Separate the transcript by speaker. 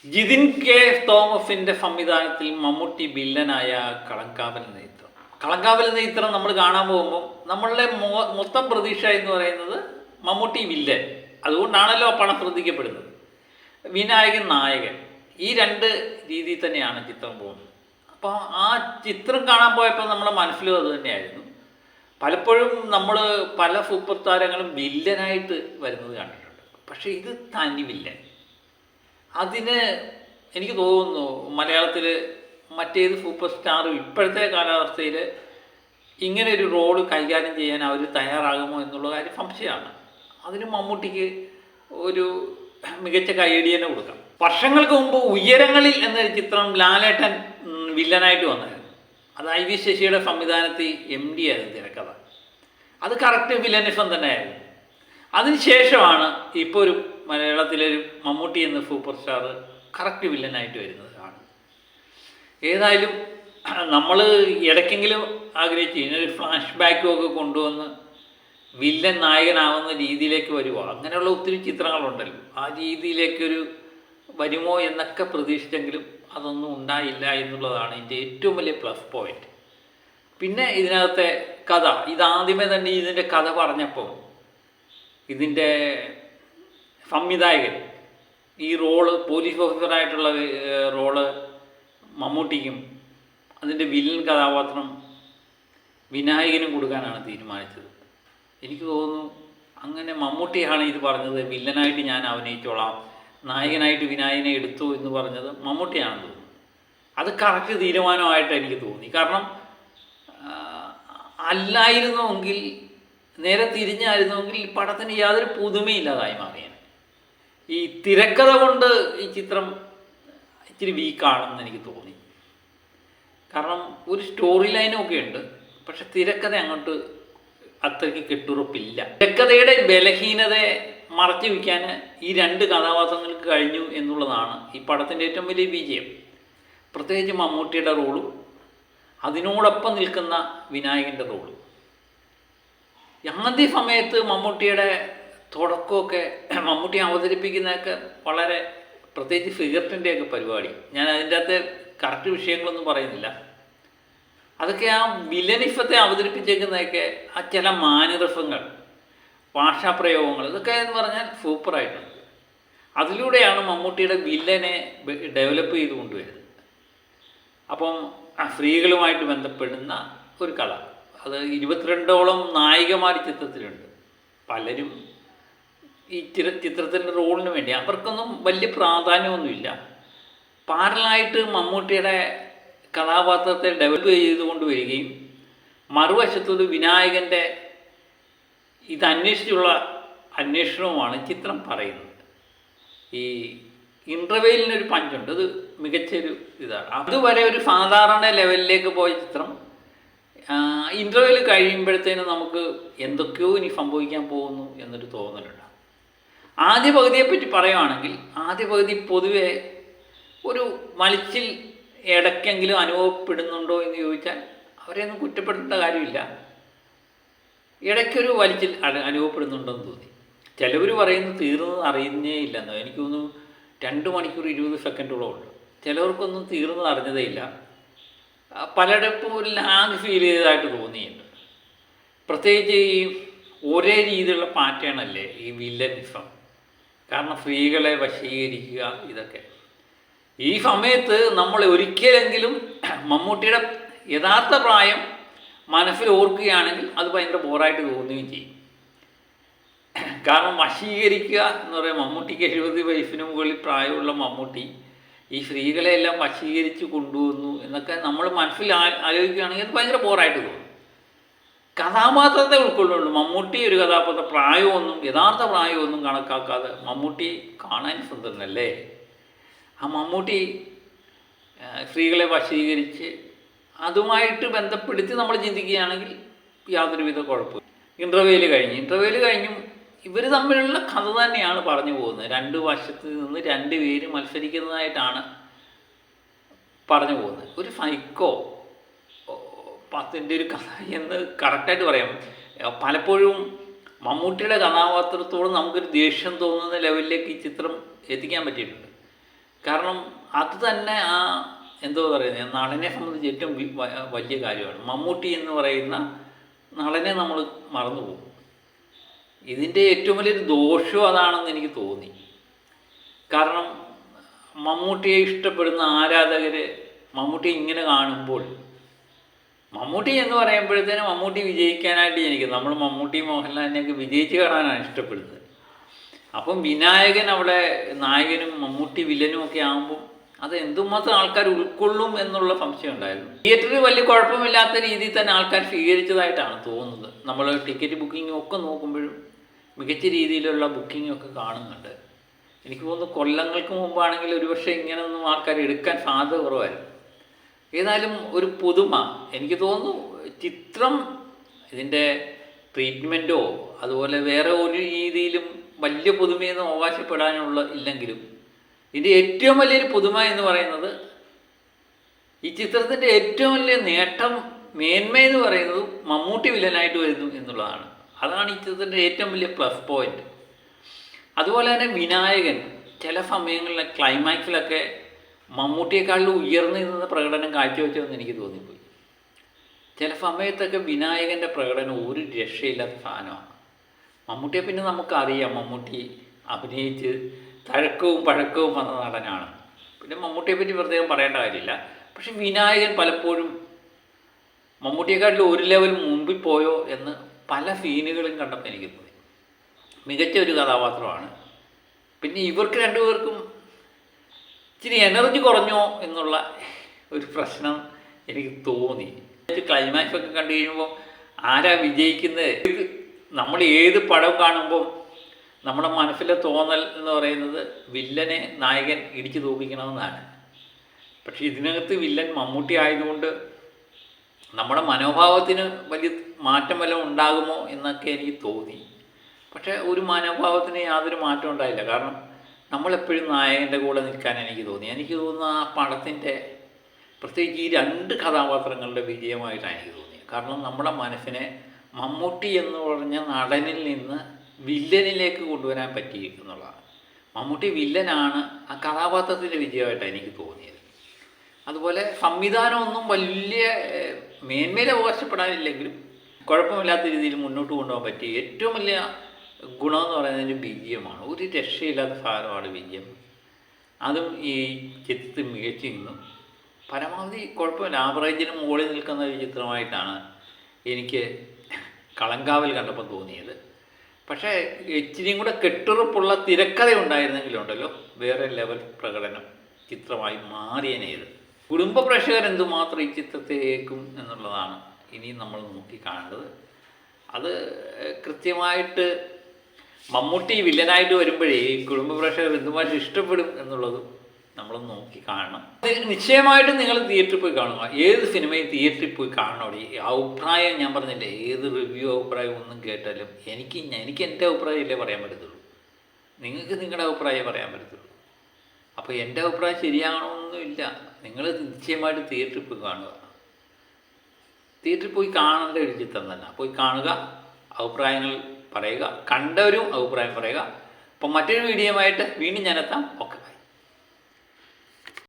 Speaker 1: Jithin K തോമസിന്റെ സംവിധാനത്തിൽ മമ്മൂട്ടി വില്ലനായ കളങ്കാവൽ എന്ന ചിത്രം. കളങ്കാവൽ എന്ന ചിത്രം നമ്മൾ കാണാൻ പോകുമ്പോൾ നമ്മളുടെ മൊത്തം പ്രതീക്ഷ എന്ന് പറയുന്നത് മമ്മൂട്ടി വില്ലൻ. അതുകൊണ്ടാണല്ലോ ആ പണം ശ്രദ്ധിക്കപ്പെടുന്നത്. വിനായകൻ നായകൻ, ഈ രണ്ട് രീതിയിൽ തന്നെയാണ് ചിത്രം പോകുന്നത്. അപ്പോൾ ആ ചിത്രം കാണാൻ പോയപ്പോൾ നമ്മുടെ മനസ്സിലും അത് തന്നെയായിരുന്നു. പലപ്പോഴും നമ്മൾ പല സൂപ്പർ താരങ്ങളും വില്ലനായിട്ട് വരുന്നത് കണ്ടിട്ടുണ്ട്. പക്ഷേ ഇത് തനി വില്ലൻ. അതിന് എനിക്ക് തോന്നുന്നു മലയാളത്തിൽ മറ്റേത് സൂപ്പർ സ്റ്റാറും ഇപ്പോഴത്തെ കാലാവസ്ഥയിൽ ഇങ്ങനെ ഒരു റോള് കൈകാര്യം ചെയ്യാൻ അവർ തയ്യാറാകുമോ എന്നുള്ള കാര്യം സംശയമാണ്. അതിന് മമ്മൂട്ടിക്ക് ഒരു മികച്ച കൈയടി തന്നെ കൊടുക്കാം. വർഷങ്ങൾക്ക് മുമ്പ് ഉയരങ്ങളിൽ എന്നൊരു ചിത്രം ലാലേട്ടൻ വില്ലനായിട്ട് വന്നായിരുന്നു. അത് IV ശശിയുടെ സംവിധാനത്തിൽ MD ആയിരുന്നു തിരക്കഥ. അത് കറക്റ്റ് വില്ലനിസം തന്നെയായിരുന്നു. അതിനുശേഷമാണ് ഇപ്പോൾ ഒരു മലയാളത്തിലൊരു മമ്മൂട്ടി എന്ന സൂപ്പർ സ്റ്റാർ കറക്റ്റ് വില്ലനായിട്ട് വരുന്നത് കാണും. ഏതായാലും നമ്മൾ ഇടയ്ക്കെങ്കിലും ആഗ്രഹിച്ചു ഇങ്ങനൊരു ഫ്ലാഷ് ബാക്കും ഒക്കെ കൊണ്ടുവന്ന് വില്ലൻ നായകനാവുന്ന രീതിയിലേക്ക് വരുമോ, അങ്ങനെയുള്ള ഒത്തിരി ചിത്രങ്ങളുണ്ടല്ലോ. ആ രീതിയിലേക്കൊരു വരുമോ എന്നൊക്കെ പ്രതീക്ഷിച്ചെങ്കിലും അതൊന്നും ഉണ്ടായില്ല എന്നുള്ളതാണ് ഇതിൻ്റെ ഏറ്റവും വലിയ പ്ലസ് പോയിന്റ്. പിന്നെ ഇതിനകത്തെ കഥ, ഇതാദ്യമേ തന്നെ ഇതിൻ്റെ കഥ പറഞ്ഞപ്പം ഇതിൻ്റെ സംവിധായകൻ ഈ റോള് പോലീസ് ഓഫീസറായിട്ടുള്ള റോള് മമ്മൂട്ടിക്കും അതിൻ്റെ വില്ലൻ കഥാപാത്രം വിനായകനും കൊടുക്കാനാണ് തീരുമാനിച്ചത്. എനിക്ക് തോന്നുന്നു അങ്ങനെ മമ്മൂട്ടിയാണ് ഇത് പറഞ്ഞത്, വില്ലനായിട്ട് ഞാൻ അഭിനയിച്ചോളാം, നായകനായിട്ട് വിനായകനെ എടുത്തു എന്ന് പറഞ്ഞത് മമ്മൂട്ടിയാണെന്ന് തോന്നുന്നു. അത് കറക്റ്റ് തീരുമാനമായിട്ട് എനിക്ക് തോന്നി. കാരണം അല്ലായിരുന്നുവെങ്കിൽ, നേരെ തിരിഞ്ഞായിരുന്നുവെങ്കിൽ ഈ പടത്തിന് യാതൊരു പുതുമയില്ലാതായി മാറിയാണ്. ഈ തിരക്കഥ കൊണ്ട് ഈ ചിത്രം ഇച്ചിരി വീക്കാണെന്ന് എനിക്ക് തോന്നി. കാരണം ഒരു സ്റ്റോറി ലൈനും ഒക്കെ ഉണ്ട്, പക്ഷെ തിരക്കഥ അങ്ങോട്ട് അത്രയ്ക്ക് കെട്ടുറപ്പില്ല. തിരക്കഥയുടെ ബലഹീനതയെ മറച്ചു വയ്ക്കാൻ ഈ രണ്ട് കഥാപാത്രങ്ങൾക്ക് കഴിഞ്ഞു എന്നുള്ളതാണ് ഈ പടത്തിൻ്റെ ഏറ്റവും വലിയ വിജയം. പ്രത്യേകിച്ച് മമ്മൂട്ടിയുടെ റോളും അതിനോടൊപ്പം നിൽക്കുന്ന വിനായകൻ്റെ റോളും. ആദ്യ സമയത്ത് മമ്മൂട്ടിയുടെ തുടക്കമൊക്കെ മമ്മൂട്ടി അവതരിപ്പിക്കുന്നതൊക്കെ വളരെ, പ്രത്യേകിച്ച് ഫിഗറിൻ്റെയൊക്കെ പരിപാടി, ഞാൻ അതിൻ്റെ അകത്ത് കറക്റ്റ് വിഷയങ്ങളൊന്നും പറയുന്നില്ല, അതൊക്കെ ആ വില്ലനിഫത്തെ അവതരിപ്പിച്ചേക്കുന്നതൊക്കെ ആ ചില മാനറിഫങ്ങൾ, ഭാഷാപ്രയോഗങ്ങൾ, ഇതൊക്കെ എന്ന് പറഞ്ഞാൽ സൂപ്പറായിട്ടുണ്ട്. അതിലൂടെയാണ് മമ്മൂട്ടിയുടെ വില്ലനെ ഡെവലപ്പ് ചെയ്ത് കൊണ്ടുവരുന്നത്. അപ്പം ആ സ്ത്രീകളുമായിട്ട് ബന്ധപ്പെടുന്ന ഒരു കഥ, അത് 22ഓളം നായികമാർ ചിത്രത്തിലുണ്ട്. പലരും ഈ ചിത്രത്തിൻ്റെ റോളിന് വേണ്ടി, അവർക്കൊന്നും വലിയ പ്രാധാന്യമൊന്നുമില്ല. പാരലായിട്ട് മമ്മൂട്ടിയുടെ കഥാപാത്രത്തെ ഡെവലപ്പ് ചെയ്തുകൊണ്ട് വരികയും മറുവശത്തൊരു വിനായകൻ്റെ ഇത് അന്വേഷിച്ചുള്ള അന്വേഷണവുമാണ് ചിത്രം പറയുന്നത്. ഈ ഇൻ്റർവെയിലിനൊരു പഞ്ചുണ്ട്, അത് മികച്ചൊരു ഇതാണ്. അതുവരെ ഒരു സാധാരണ ലെവലിലേക്ക് പോയ ചിത്രം ഇൻ്റർവെയിൽ കഴിയുമ്പോഴത്തേനും നമുക്ക് എന്തൊക്കെയോ ഇനി സംഭവിക്കാൻ പോകുന്നു എന്നൊരു തോന്നലുണ്ട്. ആദ്യ പകുതിയെപ്പറ്റി പറയുകയാണെങ്കിൽ ആദ്യ പകുതി പൊതുവെ ഒരു വലിച്ചിൽ ഇടയ്ക്കെങ്കിലും അനുഭവപ്പെടുന്നുണ്ടോ എന്ന് ചോദിച്ചാൽ അവരെയൊന്നും കുറ്റപ്പെടുത്തേണ്ട കാര്യമില്ല. ഇടയ്ക്കൊരു വലിച്ചിൽ അനുഭവപ്പെടുന്നുണ്ടെന്ന് തോന്നി. ചിലവർ പറയുന്നു തീർന്നത് അറിയുന്നേ ഇല്ലെന്നോ. എനിക്ക് തോന്നുന്നു 2 മണിക്കൂർ 20 സെക്കൻഡോളം ഉണ്ട്. ചിലവർക്കൊന്നും തീർന്നത് അറിഞ്ഞതേ ഇല്ല. പലയിടത്തും ഒരു ലാഗ് ഫീൽ ചെയ്തതായിട്ട് തോന്നിയിട്ടുണ്ട്. പ്രത്യേകിച്ച് ഈ ഒരേ രീതിയിലുള്ള പാറ്റേണല്ലേ ഈ വില്ലനിസം. കാരണം സ്ത്രീകളെ വശീകരിക്കുക, ഇതൊക്കെ ഈ സമയത്ത് നമ്മൾ ഒരിക്കലെങ്കിലും മമ്മൂട്ടിയുടെ യഥാർത്ഥ പ്രായം മനസ്സിൽ ഓർക്കുകയാണെങ്കിൽ അത് ഭയങ്കര ബോറായിട്ട് തോന്നുകയും ചെയ്യും. കാരണം വശീകരിക്കുക എന്ന് പറയുമ്പോൾ മമ്മൂട്ടിക്ക് 70 വയസ്സിന് മുകളിൽ പ്രായമുള്ള മമ്മൂട്ടി ഈ സ്ത്രീകളെയെല്ലാം വശീകരിച്ച് കൊണ്ടുവന്നു എന്നൊക്കെ നമ്മൾ മനസ്സിൽ ആലോചിക്കുകയാണെങ്കിൽ അത് ഭയങ്കര ബോറായിട്ട് തോന്നും. കഥാപാത്രത്തെ ഉൾക്കൊള്ളുള്ളൂ. മമ്മൂട്ടി ഒരു കഥാപാത്രം പ്രായമൊന്നും, യഥാർത്ഥ പ്രായമൊന്നും കണക്കാക്കാതെ മമ്മൂട്ടി കാണാൻ സുന്ദരനല്ലേ. ആ മമ്മൂട്ടി സ്ത്രീകളെ വശീകരിച്ച് അതുമായിട്ട് ബന്ധപ്പെടുത്തി നമ്മൾ ചിന്തിക്കുകയാണെങ്കിൽ യാതൊരുവിധ കുഴപ്പമില്ല. ഇൻ്റർവെയിൽ കഴിഞ്ഞും ഇവർ തമ്മിലുള്ള കഥ തന്നെയാണ് പറഞ്ഞു പോകുന്നത്. 2 വശത്ത് നിന്ന് 2 പേര് മത്സരിക്കുന്നതായിട്ടാണ് പറഞ്ഞു പോകുന്നത്. ഒരു സൈക്കോ പത്തിൻ്റെ ഒരു കഥ എന്ന് കറക്റ്റായിട്ട് പറയാം. പലപ്പോഴും മമ്മൂട്ടിയുടെ കഥാപാത്രത്തോട് നമുക്കൊരു ദേഷ്യം തോന്നുന്ന ലെവലിലേക്ക് ഈ ചിത്രം എത്തിക്കാൻ പറ്റിയിട്ടുണ്ട്. കാരണം അത് തന്നെ ആ എന്തോ പറയുന്നത് നടനെ സംബന്ധിച്ച് ഏറ്റവും വലിയ കാര്യമാണ്. മമ്മൂട്ടി എന്ന് പറയുന്ന നടനെ നമ്മൾ മറന്നുപോകും. ഇതിൻ്റെ ഏറ്റവും വലിയൊരു ദോഷവും അതാണെന്ന് എനിക്ക് തോന്നി. കാരണം മമ്മൂട്ടിയെ ഇഷ്ടപ്പെടുന്ന ആരാധകർ മമ്മൂട്ടി ഇങ്ങനെ കാണുമ്പോൾ, മമ്മൂട്ടി എന്ന് പറയുമ്പോഴത്തേനും മമ്മൂട്ടി വിജയിക്കാനായിട്ട് ജനിക്കും. നമ്മൾ മമ്മൂട്ടി മോഹൻലാലിനെയൊക്കെ വിജയിച്ച് കാണാനാണ് ഇഷ്ടപ്പെടുന്നത്. അപ്പം വിനായകൻ അവിടെ നായകനും മമ്മൂട്ടി വില്ലനും ഒക്കെ ആകുമ്പോൾ അത് എന്തുമാത്രം ആൾക്കാർ ഉൾക്കൊള്ളും എന്നുള്ള സംശയം ഉണ്ടായിരുന്നു. തിയേറ്ററിൽ വലിയ കുഴപ്പമില്ലാത്ത രീതിയിൽ തന്നെ ആൾക്കാർ സ്വീകരിച്ചതായിട്ടാണ് തോന്നുന്നത്. നമ്മൾ ടിക്കറ്റ് ബുക്കിങ്ങും ഒക്കെ നോക്കുമ്പോഴും മികച്ച രീതിയിലുള്ള ബുക്കിംഗ് ഒക്കെ കാണുന്നുണ്ട്. എനിക്ക് തോന്നുന്നു കൊല്ലങ്ങൾക്ക് മുമ്പാണെങ്കിൽ ഒരുപക്ഷെ ഇങ്ങനെയൊന്നും ആൾക്കാർ എടുക്കാൻ സാധ്യത കുറവായിരുന്നു. ഏതായാലും ഒരു പുതുമ എനിക്ക് തോന്നുന്നു. ചിത്രം ഇതിൻ്റെ ട്രീറ്റ്മെൻറ്റോ അതുപോലെ വേറെ ഒരു രീതിയിലും വലിയ പുതുമയൊന്നും അവകാശപ്പെടാനുള്ള ഇല്ലെങ്കിലും ഇതിൻ്റെ ഏറ്റവും വലിയൊരു പുതുമ എന്ന് പറയുന്നത്, ഈ ചിത്രത്തിൻ്റെ ഏറ്റവും വലിയ നേട്ടം, മേന്മയെന്ന് പറയുന്നത് മമ്മൂട്ടി വില്ലനായിട്ട് വരുന്നു എന്നുള്ളതാണ്. അതാണ് ഈ ചിത്രത്തിൻ്റെ ഏറ്റവും വലിയ പ്ലസ് പോയിന്റ്. അതുപോലെ തന്നെ വിനായകൻ ചില സമയങ്ങളിൽ ക്ലൈമാക്സിലൊക്കെ മമ്മൂട്ടിയെക്കാളിലും ഉയർന്നു നിന്ന പ്രകടനം കാഴ്ചവെച്ചതെന്ന് എനിക്ക് തോന്നിപ്പോയി. ചില സമയത്തൊക്കെ വിനായകൻ്റെ പ്രകടനം ഒരു രക്ഷയില്ലാത്ത സാധനമാണ്. മമ്മൂട്ടിയെ പിന്നെ നമുക്കറിയാം, മമ്മൂട്ടി അഭിനയിച്ച് തഴക്കവും പഴക്കവും വന്ന നടനാണ്. പിന്നെ മമ്മൂട്ടിയെ പറ്റി പ്രത്യേകം പറയേണ്ട കാര്യമില്ല. പക്ഷെ വിനായകൻ പലപ്പോഴും മമ്മൂട്ടിയെക്കാട്ടിലും ഒരു ലെവൽ മുമ്പിൽ പോയോ എന്ന് പല സീനുകളും കണ്ടപ്പോൾ എനിക്ക് തോന്നി. മികച്ച ഒരു കഥാപാത്രമാണ്. പിന്നെ ഇവർക്ക് രണ്ടുപേർക്കും ഇച്ചിരി എനർജി കുറഞ്ഞോ എന്നുള്ള ഒരു പ്രശ്നം എനിക്ക് തോന്നി. ക്ലൈമാക്സ് ഒക്കെ കണ്ടു കഴിയുമ്പോൾ ആരാ വിജയിക്കുന്നത്, നമ്മൾ ഏത് പടം കാണുമ്പോൾ നമ്മുടെ മനസ്സിലെ തോന്നൽ എന്ന് പറയുന്നത് വില്ലനെ നായകൻ ഇടിച്ചു തോപ്പിക്കണമെന്നാണ്. പക്ഷെ ഇതിനകത്ത് വില്ലൻ മമ്മൂട്ടി ആയതുകൊണ്ട് നമ്മുടെ മനോഭാവത്തിന് വലിയ മാറ്റം വല്ലതും ഉണ്ടാകുമോ എന്നൊക്കെ എനിക്ക് തോന്നി. പക്ഷേ ഒരു മനോഭാവത്തിന് യാതൊരു മാറ്റം ഉണ്ടായില്ല. കാരണം നമ്മളെപ്പോഴും നായകൻ്റെ കൂടെ നിൽക്കാൻ എനിക്ക് തോന്നി. എനിക്ക് തോന്നുന്നു ആ പടത്തിൻ്റെ പ്രത്യേകിച്ച് ഈ രണ്ട് കഥാപാത്രങ്ങളുടെ വിജയമായിട്ടാണ് എനിക്ക് തോന്നിയത്. കാരണം നമ്മുടെ മനസ്സിനെ മമ്മൂട്ടി എന്ന് പറഞ്ഞ നടനിൽ നിന്ന് വില്ലനിലേക്ക് കൊണ്ടുവരാൻ പറ്റി എന്നുള്ളതാണ്. മമ്മൂട്ടി വില്ലനാണ്, ആ കഥാപാത്രത്തിൻ്റെ വിജയമായിട്ടാണ് എനിക്ക് തോന്നിയത്. അതുപോലെ സംവിധാനമൊന്നും വലിയ മേന്മയിൽ അവകാശപ്പെടാനില്ലെങ്കിലും കുഴപ്പമില്ലാത്ത രീതിയിൽ മുന്നോട്ട് കൊണ്ടുപോകാൻ പറ്റി. ഏറ്റവും വലിയ ഗുണമെന്ന് പറയുന്നതിന് വിജയമാണ്. ഒരു രക്ഷയില്ലാത്ത സാധനമാണ് വിജയം. അതും ഈ ചിത്രത്തിൽ മികച്ചു നിന്നു. പരമാവധി കുഴപ്പമില്ല, ആവറേജിന് മുകളിൽ നിൽക്കുന്ന ഒരു ചിത്രമായിട്ടാണ് എനിക്ക് കളങ്കാവൽ കണ്ടപ്പോൾ തോന്നിയത്. പക്ഷേ ഇച്ചിരിയും കൂടെ കെട്ടുറപ്പുള്ള തിരക്കഥ ഉണ്ടായിരുന്നെങ്കിലുണ്ടല്ലോ വേറെ ലെവൽ പ്രകടനം ചിത്രമായി മാറിയനേത്. കുടുംബ പ്രേക്ഷകർ എന്തുമാത്രം ഈ ചിത്രത്തെ ഏൽക്കും എന്നുള്ളതാണ് ഇനി നമ്മൾ നോക്കി കാണേണ്ടത്. അത് കൃത്യമായിട്ട് മമ്മൂട്ടി വില്ലനായിട്ട് വരുമ്പോഴേ കുടുംബ പ്രേക്ഷകർ എന്തുമായിട്ട് ഇഷ്ടപ്പെടും എന്നുള്ളതും നമ്മൾ നോക്കി കാണണം. നിശ്ചയമായിട്ടും നിങ്ങൾ തിയേറ്ററിൽ പോയി കാണുക. ഏത് സിനിമയും തിയേറ്ററിൽ പോയി കാണണം. ഈ അഭിപ്രായം ഞാൻ പറഞ്ഞില്ലേ, ഏത് റിവ്യൂ അഭിപ്രായം ഒന്നും കേട്ടാലും എനിക്ക് എൻ്റെ അഭിപ്രായമല്ലേ പറയാൻ പറ്റത്തുള്ളൂ. നിങ്ങൾക്ക് നിങ്ങളുടെ അഭിപ്രായം പറയാൻ പറ്റത്തുള്ളൂ. അപ്പോൾ എൻ്റെ അഭിപ്രായം ശരിയാകണമെന്നൊന്നുമില്ല. നിങ്ങൾ നിശ്ചയമായിട്ട് തിയേറ്ററിൽ പോയി കാണുക. തിയേറ്ററിൽ പോയി കാണേണ്ട ഒരു ചിത്രം തന്നെ. പോയി കാണുക, അഭിപ്രായങ്ങൾ പറയുക, കണ്ടവരും അഭിപ്രായം പറയുക. അപ്പം മറ്റൊരു വീഡിയോയുമായിട്ട് വീണ്ടും ഞാനെത്താം. Okay, by.